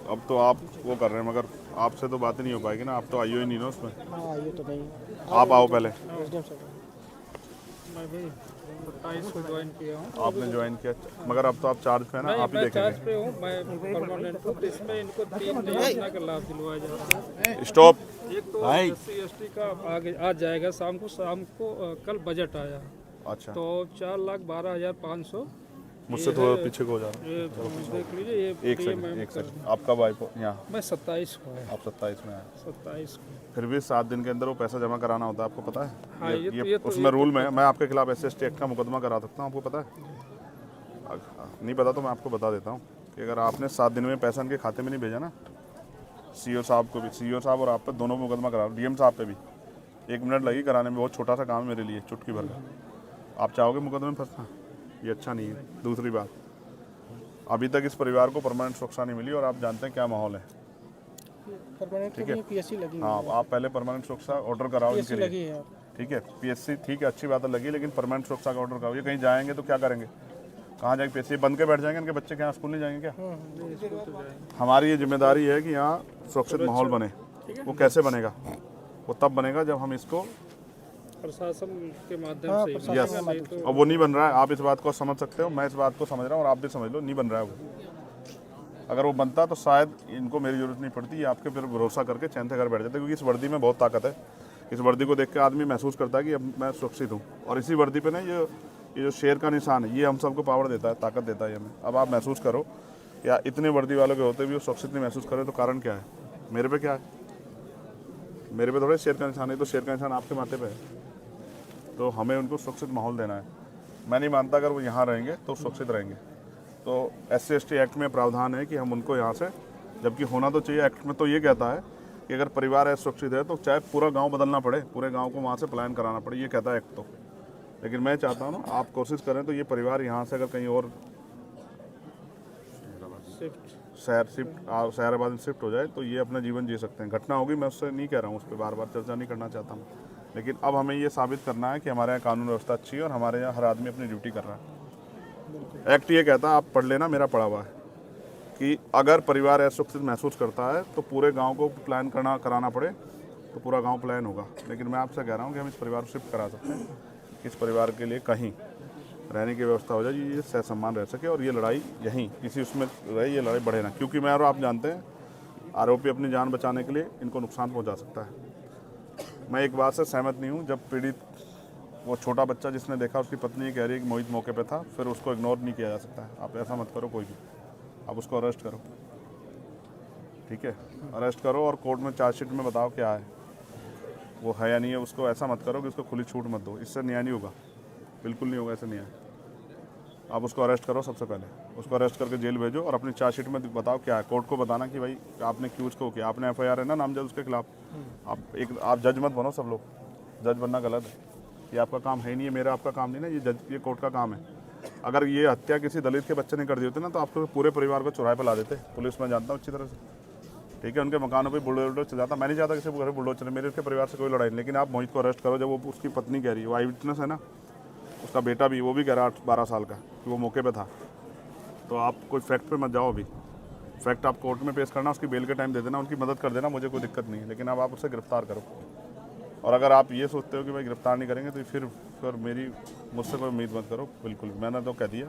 अब तो आप वो कर रहे हैं, मगर आपसे तो बात ही नहीं हो पाएगी ना, आप तो आइयो ही नहीं ना उसमें। हाँ ये तो नहीं। आप आओ पहले। एसडीएम साहब मैं भी 27 को ज्वाइन किया हूँ। आपने ज्वाइन किया, मगर अब तो आप चार्ज पे है ना, नहीं, आप ही मैं चार्ज देखेंगे। पे हूँ, मैं परमानेंट हूँ। तो इसमें इनको 3 योजना का लाभ दिलवाया जा रहा है। स्टॉप। एक तो SC/ST का आगे आज जाएगा शाम को कल बजट आया अच्छा, तो 4,12,500। मुझसे थोड़ा पीछे को हो जा रहा ये देख लीजिए, ये है। एक PM सेकंड। आप कब आए यहाँ? मैं 27 को है, आप 27 में आए। 27 को। फिर भी 7 दिन के अंदर वो पैसा जमा कराना होता है, आपको पता है? हाँ, ये तो उसमें रूल में है, मैं आपके खिलाफ SC/ST एक्ट का मुकदमा करा सकता हूँ, आपको पता है? नहीं पता तो मैं आपको बता देता हूँ कि अगर आपने 7 दिन में पैसा इनके खाते में नहीं भेजा ना, CO साहब को भी, CO साहब और आप पे दोनों मुकदमा करा, DM साहब पे भी 1 मिनट लगी कराने में, बहुत छोटा सा काम है मेरे लिए, चुटकी भर का। आप चाहोगे मुकदमे में फंसना? ये अच्छा नहीं है। दूसरी बात, अभी तक इस परिवार को परमानेंट सुरक्षा नहीं मिली और आप जानते हैं क्या माहौल है। परमानेंट ठीक है। PSC लगी हुई हाँ, है। आप पहले परमानेंट सुरक्षा ऑर्डर कराओ इनके PSC लिए। लगी है। ठीक है, PSC ठीक है, अच्छी बात है लगी, लेकिन परमानेंट सुरक्षा का ऑर्डर कराओ। ये कहीं जाएंगे तो क्या करेंगे? कहाँ जाएंगे? PSC बंद के बैठ जाएंगे, इनके बच्चे क्या स्कूल नहीं जाएंगे क्या? हमारी ये जिम्मेदारी है कि यहाँ सुरक्षित माहौल बने। वो कैसे बनेगा? वो तब बनेगा जब हम इसको, प्रशासन के माध्यम हाँ, से ही प्रशासन बनेगा, नहीं तो अब वो नहीं बन रहा है। आप इस बात को समझ सकते हो, मैं इस बात को समझ रहा हूँ और आप भी समझ लो, नहीं बन रहा है वो। अगर वो बनता तो शायद इनको मेरी जरूरत नहीं पड़ती, ये आपके फिर भरोसा करके चैन से घर बैठ जाते, क्योंकि इस वर्दी में बहुत ताकत है। इस वर्दी को देख के आदमी महसूस करता है कि अब मैं सुरक्षित हूँ। और इसी वर्दी पे ना ये जो शेर का निशान है, ये हम सबको पावर देता है, ताकत देता है ये हमें। अब आप महसूस करो, या इतने वर्दी वालों के होते भी वो सुरक्षित नहीं महसूस करे, तो कारण क्या है? मेरे पे क्या है? मेरे पे थोड़े शेर का निशान है, तो शेर का निशान आपके माथे पे है। तो हमें उनको सुरक्षित माहौल देना है। मैं नहीं मानता अगर वो यहाँ रहेंगे तो सुरक्षित रहेंगे। तो SC/ST एक्ट में प्रावधान है कि हम उनको यहाँ से, जबकि होना तो चाहिए, एक्ट में तो ये कहता है कि अगर परिवार असुरक्षित है तो चाहे पूरा गांव बदलना पड़े, पूरे गांव को वहाँ से पलायन कराना पड़े, ये कहता है एक्ट तो। लेकिन मैं चाहता हूँ ना, आप कोशिश करें तो ये परिवार यहाँ से अगर कहीं और शहराबाद में शिफ्ट हो जाए तो ये अपना जीवन जी सकते हैं। घटना होगी, मैं उससे नहीं कह रहा हूँ, उस पर बार बार चर्चा नहीं करना चाहता हूँ, लेकिन अब हमें ये साबित करना है कि हमारे यहाँ कानून व्यवस्था अच्छी है और हमारे यहाँ हर आदमी अपनी ड्यूटी कर रहा है। एक्ट ये कहता है, आप पढ़ लेना, मेरा पढ़ा हुआ है, कि अगर परिवार असुरक्षित महसूस करता है तो पूरे गांव को प्लान कराना पड़े तो पूरा गांव प्लान होगा। लेकिन मैं आपसे कह रहा हूं कि हम इस परिवार को शिफ्ट करा सकते हैं, इस परिवार के लिए कहीं रहने की व्यवस्था हो जाए, ये सह सम्मान रह सके, और ये लड़ाई यहीं किसी उसमें रहे, ये लड़ाई बढ़े ना। क्योंकि मैं और आप जानते हैं, आरोपी अपनी जान बचाने के लिए इनको नुकसान पहुँचा सकता है। मैं एक बात से सहमत नहीं हूँ, जब पीड़ित वो छोटा बच्चा जिसने देखा, उसकी पत्नी कह रही है कि मोहित मौके पे था, फिर उसको इग्नोर नहीं किया जा सकता है। आप ऐसा मत करो कोई भी, आप उसको अरेस्ट करो। ठीक है, अरेस्ट करो और कोर्ट में चार्जशीट में बताओ क्या है, वो है या नहीं है। उसको ऐसा मत करो कि उसको खुली छूट मत दो, इससे न्याय नहीं होगा, बिल्कुल नहीं होगा ऐसे न्याय। आप उसको अरेस्ट करो, सबसे पहले उसको अरेस्ट करके जेल भेजो और अपनी चार्जशीट में बताओ क्या है। कोर्ट को बताना कि भाई आपने क्यों उसको किया, आपने FIR है ना नामजद उसके खिलाफ। आप जज मत बनो, सब लोग जज बनना गलत है, ये आपका काम है ही नहीं है, मेरा आपका काम नहीं ना, ये कोर्ट का काम है। अगर ये हत्या किसी दलित के बच्चे ने कर दी होती ना, तो आपको पूरे परिवार को चौराहे पर ला देते। पुलिस में जानता हूँ अच्छी तरह से, ठीक है, उनके मकानों पे बुलडोजर चल जाता। मैं नहीं चाहता किसी को घर बुलडोजर चले, मेरे उसके परिवार से कोई लड़ाई नहीं। लेकिन आप मोहित को अरेस्ट करो, जब वो उसकी पत्नी कह रही है, वो आई विटनेस है ना, उसका बेटा भी, वो भी कह रहा 12 साल का कि वो मौके पे था। तो आप कोई फैक्ट पे मत जाओ, अभी फैक्ट आप कोर्ट में पेश करना, उसकी बेल के टाइम दे देना, उनकी मदद कर देना, मुझे कोई दिक्कत नहीं है। लेकिन अब आप उसे गिरफ्तार करो। और अगर आप ये सोचते हो कि भाई गिरफ्तार नहीं करेंगे तो फिर मुझसे कोई उम्मीद मत करो। बिल्कुल, मैंने तो कह दिया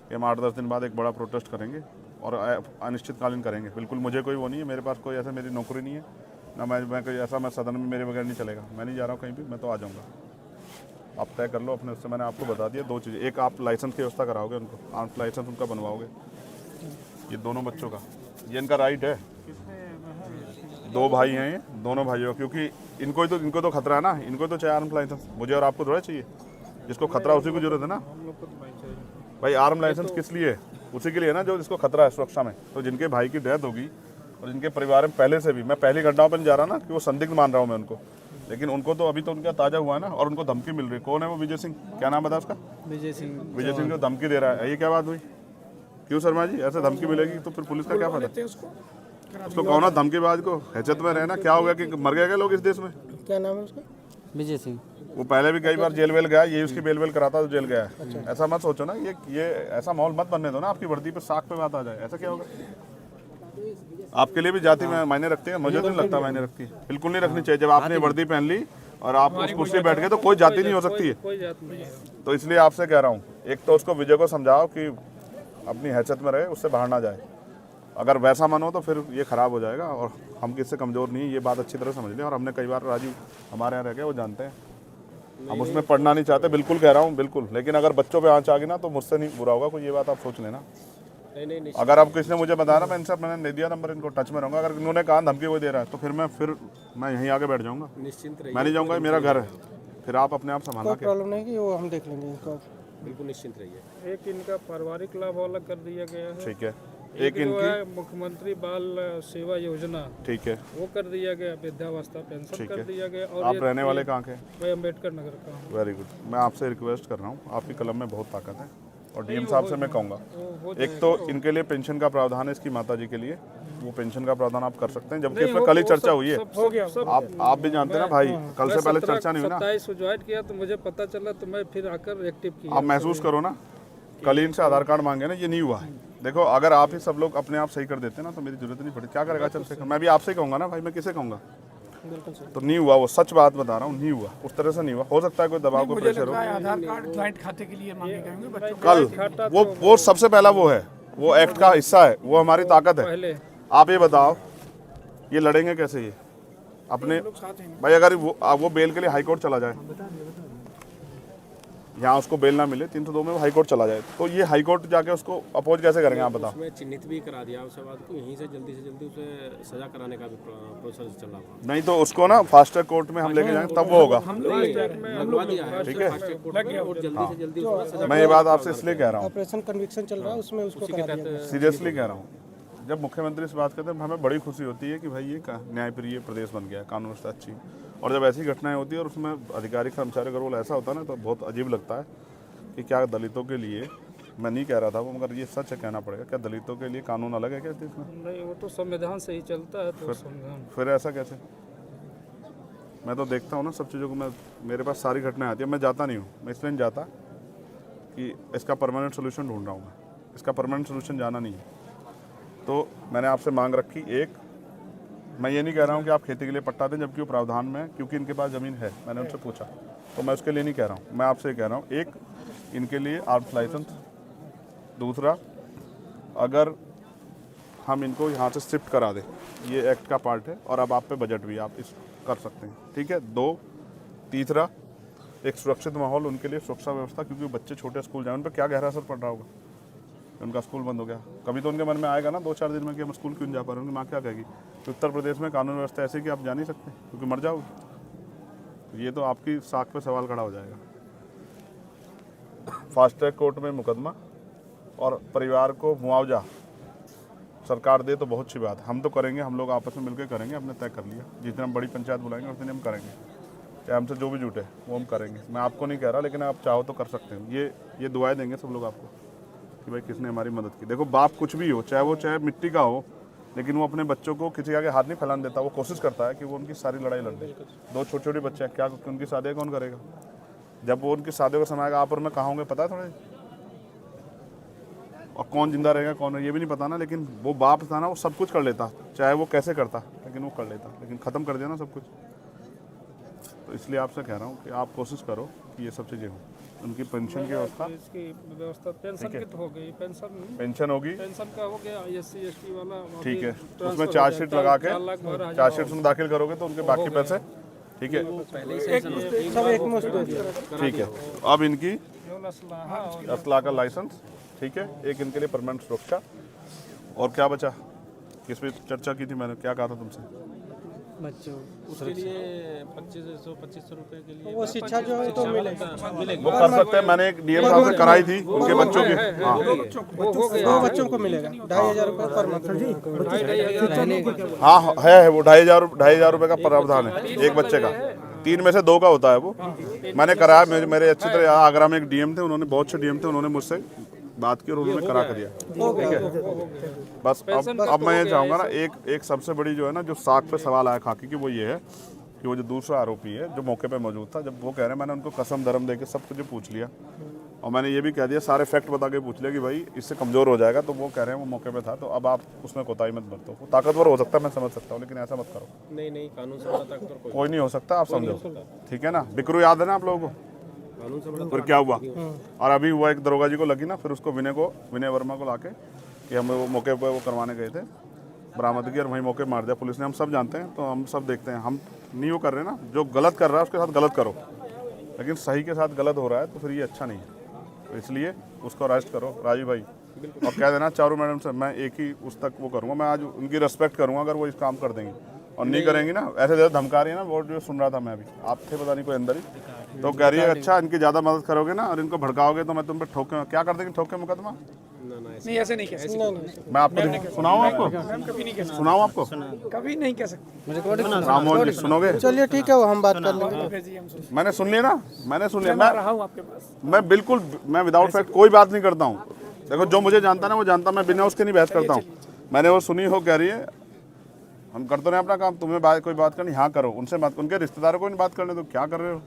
कि हम 8-10 दिन बाद एक बड़ा प्रोटेस्ट करेंगे और अनिश्चितकालीन करेंगे। बिल्कुल, मुझे कोई वो नहीं है, मेरे पास कोई ऐसा मेरी नौकरी नहीं है ना, मैं कोई ऐसा, मैं सदन में मेरे बगैर नहीं चलेगा। मैं नहीं जा रहा हूँ कहीं भी, मैं तो आ जाऊँगा। आप तय कर लो अपने, उससे मैंने आपको बता दिया 2 चीज़ें। एक, आप लाइसेंस की व्यवस्था कराओगे उनको, आर्म्स लाइसेंस उनका बनवाओगे, ये दोनों बच्चों का, ये इनका राइट है। 2 भाई हैं ये, दोनों भाइयों, क्योंकि इनको तो खतरा है ना, इनको तो चाहिए आर्म लाइसेंस, मुझे और आपको थोड़ा चाहिए। जिसको खतरा उसी को जरूरत है ना हम लोग को तो नहीं चाहिए। भाई। आर्म लाइसेंस किस लिए है? उसी के लिए ना जो जिसको खतरा है सुरक्षा में। तो जिनके भाई की डेथ होगी और जिनके परिवार में पहले से भी, मैं पहली घटनाओं पर नहीं जा रहा ना कि वो संदिग्ध मान रहा हूँ मैं उनको, लेकिन उनको तो अभी तो उनका ताज़ा हुआ है ना, और उनको धमकी मिल रही है। कौन है वो? विजय सिंह, क्या नाम बता उसका? विजय सिंह जो धमकी दे रहा है, ये क्या बात हुई? क्यों शर्मा जी, ऐसे धमकी मिलेगी तो फिर पुलिस का क्या फायदा? उसको कहो ना धमकीबाज को, हैसियत में रहना। क्या हो गया कि मर गए क्या लोग इस देश में? क्या नाम है उसका? विजय सिंह। वो पहले भी कई बार जेल वेल गया, ये उसकी बेल वेल कराता तो जेल गया है। ऐसा मत सोचो ना, ये ऐसा माहौल मत बनने दो ना आपकी वर्दी पे साख पे बात आ जाए, ऐसा क्या होगा। आपके लिए भी जाति में मायने रखती है, मुझे तो नहीं लगता मायने रखती है, बिल्कुल नहीं रखनी चाहिए। जब आपने वर्दी पहन ली और आप उस कुर्सी पे बैठ गए तो कोई जाति नहीं हो सकती है। कोई जात नहीं है। तो इसलिए आपसे कह रहा हूँ, एक तो उसको विजय को समझाओ कि अपनी हैसियत में रहे, उससे बाहर ना जाए। अगर वैसा मन हो तो फिर ये खराब हो जाएगा, और हम किससे कमज़ोर नहीं, ये बात अच्छी तरह समझ लें। और हमने कई बार राजीव हमारे यहाँ रह गए, वो जानते हैं, हम उसमें पढ़ना नहीं चाहते, बिल्कुल कह रहा हूँ, बिल्कुल। लेकिन अगर बच्चों पे आँच आ गई ना तो मुझसे नहीं बुरा होगा कोई, ये बात आप सोच लेना। नहीं अगर आप किसी ने मुझे बताया ना, मैं इनसे मैंने नहीं दिया नंबर, इनको टच में रहूँगा। अगर इन्होंने कहा धमकी कोई दे रहा है तो फिर मैं यहीं आके बैठ जाऊँगा, निश्चिंत रहिए, मैं नहीं जाऊँगा, मेरा घर है। फिर आप अपने आप संभालना कोई प्रॉब्लम नहीं कि वो हम देख लेंगे इनको, बिल्कुल निश्चिंत रहिए। एक इनका पारिवारिक लाभ अलग कर दिया गया है। ठीक है। एक जो है मुख्यमंत्री बाल सेवा योजना, ठीक है, वो कर दिया गया। वृद्धावस्था पेंशन कर दिया गया। और आप रहने वाले कहाँ के? मैं अम्बेडकर नगर का हूँ। Very good. मैं आपसे रिक्वेस्ट कर रहा हूँ, आपकी कलम में बहुत ताकत है, और डीएम साहब से मैं कहूँगा, एक तो इनके लिए पेंशन का प्रावधान है, इसकी माता जी के लिए वो पेंशन का प्रावधान आप कर सकते हैं, जबकि इसमें कल ही चर्चा हुई है। हो गया। आप भी जानते हैं ना भाई, कल से पहले चर्चा नहीं हुई ना। 27 को ज्वाइन किया तो मुझे पता चला, तो मैं फिर आकर एक्टिव किया। आप महसूस करो ना, कल ही इनसे आधार कार्ड मांगे ना, ये नहीं हुआ है। देखो, अगर आप ही सब लोग अपने आप सही कर देते ना तो मेरी जरूरत नहीं पड़ती। क्या करेगा चंद्रशेखर? मैं भी आपसे ही कहूँगा ना भाई, मैं किसे कहूँगा? बिल्कुल सही। तो नहीं हुआ, वो सच बात बता रहा हूँ, नहीं हुआ, उस तरह से नहीं हुआ। हो सकता है कोई दबाव, कोई प्रेशर हो। आधार कार्ड ज्वाइंट खाते के लिए मांगे गए होंगे बच्चों कल वो सबसे पहला वो है, वो एक्ट का हिस्सा है, वो हमारी ताकत है। पहले आप ये बताओ, ये लड़ेंगे कैसे ये अपने भाई? अगर वो बेल के लिए हाई कोर्ट चला जाए, यहाँ उसको बेल ना मिले 302 में, वो हाई कोर्ट चला जाए, तो ये हाई कोर्ट जाके उसको अपोज कैसे करेंगे आप बताओ? उसमें चिन्हित भी करा दिया उसके बाद को, यहीं से जल्दी उसे सजा कराने का भी प्रोसेस चल रहा हुआ। नहीं तो उसको ना फास्ट ट्रैक कोर्ट में हम लेके जाएंगे, तब वो होगा। लगवा दिया है, ठीक है, और जल्दी से जल्दी उसमें सजा। मैं ये बात आपसे इसलिए कह रहा हूँ, ऑपरेशन कन्विक्शन चल रहा है, उसमें उसको करा दिया। सीरियसली कह रहा हूँ। जब मुख्यमंत्री से बात करते हैं हमें बड़ी खुशी होती है कि भाई ये न्यायप्रिय प्रदेश बन गया, कानून व्यवस्था अच्छी। और जब ऐसी घटनाएं होती है और उसमें अधिकारी कर्मचारी का रोल ऐसा होता है ना, तो बहुत अजीब लगता है कि क्या दलितों के लिए, मैं नहीं कह रहा था वो, मगर ये सच है, कहना पड़ेगा, क्या दलितों के लिए कानून अलग है क्या देश में? नहीं, वो तो संविधान से ही चलता है। तो संविधान फिर ऐसा कैसे? मैं तो देखता हूँ ना सब चीज़ों को, मेरे पास सारी घटनाएं आती है, मैं जाता नहीं हूँ। मैं इसलिए नहीं जाता कि इसका परमानेंट सोल्यूशन ढूंढ रहा हूँ मैं, इसका परमानेंट सोल्यूशन जाना नहीं है। तो मैंने आपसे मांग रखी, एक, मैं ये नहीं कह रहा हूँ कि आप खेती के लिए पट्टा दें, जबकि वो प्रावधान में, क्योंकि इनके पास ज़मीन है, मैंने उनसे पूछा, तो मैं उसके लिए नहीं कह रहा हूँ। मैं आपसे कह रहा हूँ, एक, इनके लिए आर्म्स लाइसेंस। दूसरा, अगर हम इनको यहाँ से शिफ्ट करा दें, ये एक्ट का पार्ट है, और अब आप पे बजट भी आप इस कर सकते हैं, ठीक है। दो, तीसरा, एक सुरक्षित माहौल उनके लिए, सुरक्षा व्यवस्था, क्योंकि बच्चे छोटे स्कूल जाए, उन पर क्या गहरा असर पड़ रहा होगा, उनका स्कूल बंद हो गया। कभी तो उनके मन में आएगा ना 2-4 दिन में कि हम स्कूल क्यों नहीं जा पा रहे, उनकी माँ क्या कहेगी? तो उत्तर प्रदेश में कानून व्यवस्था ऐसी कि आप जा नहीं सकते क्योंकि मर जाओगे। ये तो आपकी साख पे सवाल खड़ा हो जाएगा। फास्ट ट्रैक कोर्ट में मुकदमा और परिवार को मुआवजा सरकार दे तो बहुत अच्छी बात है, हम तो करेंगे, हम लोग आपस में मिलकर करेंगे, हमने तय कर लिया। जितने हम बड़ी पंचायत बुलाएंगे उतने हम करेंगे, चाहे हमसे जो भी जुटे वो हम करेंगे। मैं आपको नहीं कह रहा, लेकिन आप चाहो तो कर सकते हैं। ये दुआएं देंगे सब लोग आपको कि भाई किसने हमारी मदद की। देखो, बाप कुछ भी हो, चाहे मिट्टी का हो, लेकिन वो अपने बच्चों को किसी आगे हाथ नहीं फैलाने देता। वो कोशिश करता है कि वो उनकी सारी लड़ाई लड़ दे। 2 छोटे बच्चे हैं, क्या उनकी शादी कौन करेगा? जब वो उनकी शादी का समय आएगा, आप और मैं कहाँ होंगे पता है थोड़े, और कौन जिंदा रहेगा कौन है ये भी नहीं पता ना। लेकिन वो बाप था ना, वो सब कुछ कर लेता, चाहे वो कैसे करता, लेकिन वो कर लेता, लेकिन ख़त्म कर दिया ना सब कुछ। तो इसलिए आपसे कह रहा हूँ कि आप कोशिश करो कि ये सब चीज़ें हों। उनकी पेंशन की व्यवस्था, इसकी व्यवस्था, पेंशन की तो हो गई, पेंशन होगी, पेंशन का हो गया, SC ST वाला ठीक है। उसमें चार्जशीट लगा के, चार्जशीट में दाखिल करोगे तो उनके बाकी पैसे, ठीक है, सब एक मुश्त दे दिया। ठीक है। अब इनकी असला का लाइसेंस, ठीक है, एक इनके लिए परमानेंट सुरक्षा। और क्या बचा, किस पे चर्चा की थी मैंने, क्या कहा था तुमसे? बच्चों उसके लिए 2500 रुपए के लिए वो शिक्षा जो है तो मिलेगा, वो कर सकते हैं। मैंने एक डीएम साहब से कराई थी उनके बच्चों की, हाँ 2 बच्चों को मिलेगा 2500 रुपये पर मंथ। हाँ है वो 2500 रुपये का प्रावधान है एक बच्चे का। 3 में से 2 का होता है वो। मैंने कराया, मेरे अच्छी तरह आगरा में एक डीएम थे, उन्होंने, बहुत अच्छे डीएम थे, उन्होंने मुझसे बात की और उन्होंने करा कर दिया, ठीक है। बस अब मैं ये चाहूँगा ना, एक सबसे बड़ी जो है ना, जो साख पे सवाल आया खाकी की, वो ये है कि वो जो दूसरा आरोपी है जो मौके पे मौजूद था, जब वो कह रहे हैं मैंने उनको कसम धर्म दे के सब कुछ पूछ लिया और मैंने ये भी कह दिया, सारे फैक्ट बता के पूछ लिया कि भाई इससे कमज़ोर हो जाएगा, तो वो कह रहे हैं वो मौके पे था, तो अब आप उसमें कोताही मत बरतो। वो ताकतवर हो सकता है, मैं समझ सकता हूँ, लेकिन ऐसा मत करो। नहीं कानून से बड़ा ताकतवर कोई नहीं हो सकता, आप समझो, ठीक है ना। बिकरू याद है ना आप लोगों को, कानून से बड़ा फिर क्या हुआ, और अभी हुआ एक दरोगा जी को लगी ना, फिर उसको विनय वर्मा को लाके कि हम वो मौके पर वो करवाने गए थे, बरामदगी, और वहीं मौके मार दिया पुलिस ने। हम सब जानते हैं, तो हम सब देखते हैं, हम नहीं वो कर रहे ना, जो गलत कर रहा है उसके साथ गलत करो, लेकिन सही के साथ गलत हो रहा है तो फिर ये अच्छा नहीं है। तो इसलिए उसको अरेस्ट करो राजीव भाई, और कह देना चारू मैडम से मैं एक ही उस तक वो करूँगा, मैं आज उनकी रिस्पेक्ट करूँगा अगर वो इस काम कर देंगी, और नहीं करेंगी ना, ऐसे ज़्यादा धमका रही है ना। वो जो सुन रहा था मैं अभी, आप थे पता नहीं कोई अंदर ही, तो कह रही है अच्छा इनकी ज़्यादा मदद करोगे ना और इनको भड़काओगे तो मैं तुम पे ठोके, क्या कर देंगे, ठोके मुकदमा। नहीं ऐसे नहीं कह सकते, मैं आपको सुनाऊँ, आपको सुनाऊँ, आपको कभी नहीं कह सकते। राममोहन जी सुनोगे? चलिए ठीक है, वो हम बात कर लेंगे। भेजिए हम सुन मैंने सुन लिया ना, मैंने सुन लिया। मैं रहा हूँ आपके पास। मैं बिल्कुल, मैं विदाउट फैक्ट कोई बात नहीं करता हूँ। देखो जो मुझे जानता है ना वो जानता, मैं बिना उसके नहीं बहस करता हूँ। मैंने वो सुनी हो, कह रही है हम करते रहे अपना काम, तुम्हें कोई बात करनी हाँ करो, उनसे बात, उनके रिश्तेदारों को नहीं बात करने, तो क्या कर रहे हो,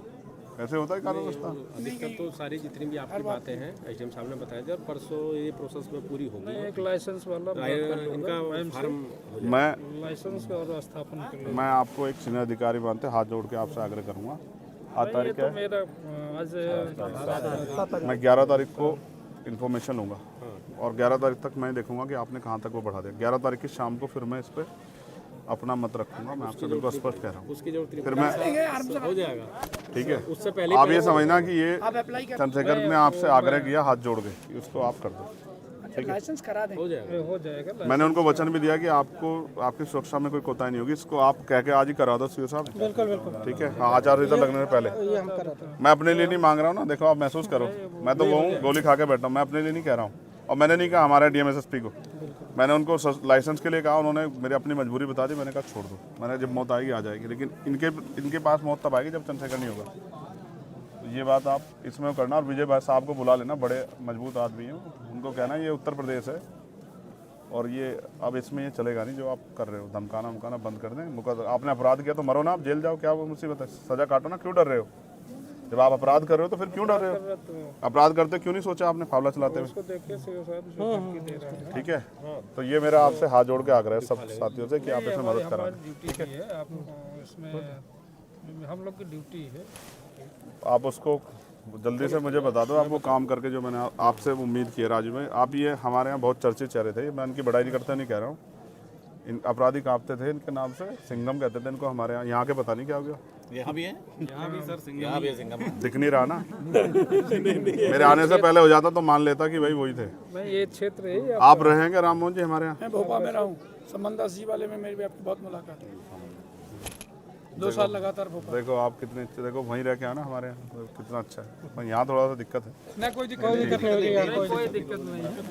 कैसे होता है कानून व्यवस्था। अधिकतर तो सारी जितनी भी आपकी बातें हैं एसडीएम साहब ने बताया था, और परसों ये प्रोसेस में पूरी होगी। एक लाइसेंस वाला इनका फार्म लाइसेंस और स्थापन के लिए मैं आपको एक सीनियर अधिकारी मानते हाथ जोड़ के आपसे आग्रह करूँगा। आज तारीख तो है, मेरा आज मैं 11 तारीख को इन्फॉर्मेशन लूँगा और 11 तारीख तक मैं देखूंगा कि आपने कहाँ तक वो बढ़ा दिया। 11 तारीख की शाम को फिर मैं इस पर अपना मत रखूंगा, मैं आपसे बिल्कुल स्पष्ट कह रहा हूँ। उसकी जरूरत नहीं, फिर मैं हो जाएगा। ठीक है, उससे पहले आप ये समझना कि ये आप अप्लाई कर, चंद्रशेखर ने आपसे आग्रह किया हाथ जोड़ के कि उसको आप कर दो। लाइसेंस करा दें। हो जाएगा। हो जाएगा। मैंने उनको वचन भी दिया कि आपको आपकी सुरक्षा में कोई कोताही नहीं होगी, इसको आप कह के आज ही करा दो सीओ साहब। बिल्कुल बिल्कुल, ठीक है, हाँ आचार संहिता लगने से पहले। ये हम कराते हैं। मैं अपने लिए नहीं मांग रहा हूँ ना, देखो आप महसूस करो, मैं तो वो हूँ गोली खा के बैठा हूँ, मैं अपने लिए नहीं कह रहा हूँ। और मैंने नहीं कहा हमारे डीएमएसएसपी को, मैंने उनको लाइसेंस के लिए कहा, उन्होंने मेरी अपनी मजबूरी बता दी, मैंने कहा छोड़ दो, मैंने जब मौत आएगी आ जाएगी, लेकिन इनके पास मौत तब आएगी जब चंद्रशेखर नहीं होगा। तो ये बात आप इसमें करना, और विजय भाई साहब को बुला लेना, बड़े मजबूत आदमी हैं, उनको कहना ये उत्तर प्रदेश है और ये अब इसमें ये चलेगा नहीं जो आप कर रहे हो, धमकाना उमकाना बंद कर दें। आपने अपराध किया तो मरो ना, आप जेल जाओ, क्या वो मुसीबत है, सजा काटो ना, क्यों डर रहे हो? जब आप अपराध कर रहे हो तो फिर क्यों डर रहे हो? अपराध करते क्यों नहीं सोचा आपने फावला चलाते हुए? उसको देखिए सीओ साहब जो धमकी दे रहा है। ठीक है, तो ये मेरा आपसे हाथ जोड़ के आग्रह है सब साथियों से कि आप इसमें मदद करा। ड्यूटी है, आप इसमें हम लोग की ड्यूटी है। आप उसको जल्दी से मुझे बता दो, आप वो काम करके जो मैंने आपसे उम्मीद की है राजू भाई। आप ये हमारे यहाँ बहुत चर्चित चेहरे थे, मैं इनकी बड़ाई नहीं करता, नहीं कह रहा हूँ। इन अपराधी कांपते थे इनके नाम से, सिंघम कहते थे इनको हमारे यहाँ के पता नहीं क्या हो गया। यहाँ भी है, यहाँ भी सर सिंघम, यहाँ भी है सिंघम। दिख नहीं रहा ना मेरे आने से पहले हो जाता तो मान लेता कि भाई वही थे। मैं ये क्षेत्र है। आप रहेंगे राममोहन जी हमारे यहाँ? मैं भोपाल में रहा हूँ, संबंदास जी वाले में मेरी भी आपकी बहुत मुलाकात है, 2 साल लगातार भोपाल। देखो आप कितने अच्छे, देखो वहीं रह के आना हमारे यहाँ, कितना अच्छा है। यहाँ थोड़ा सा दिक्कत है। ना कोई दिक्कत नहीं, कोई दिक्कत नहीं है।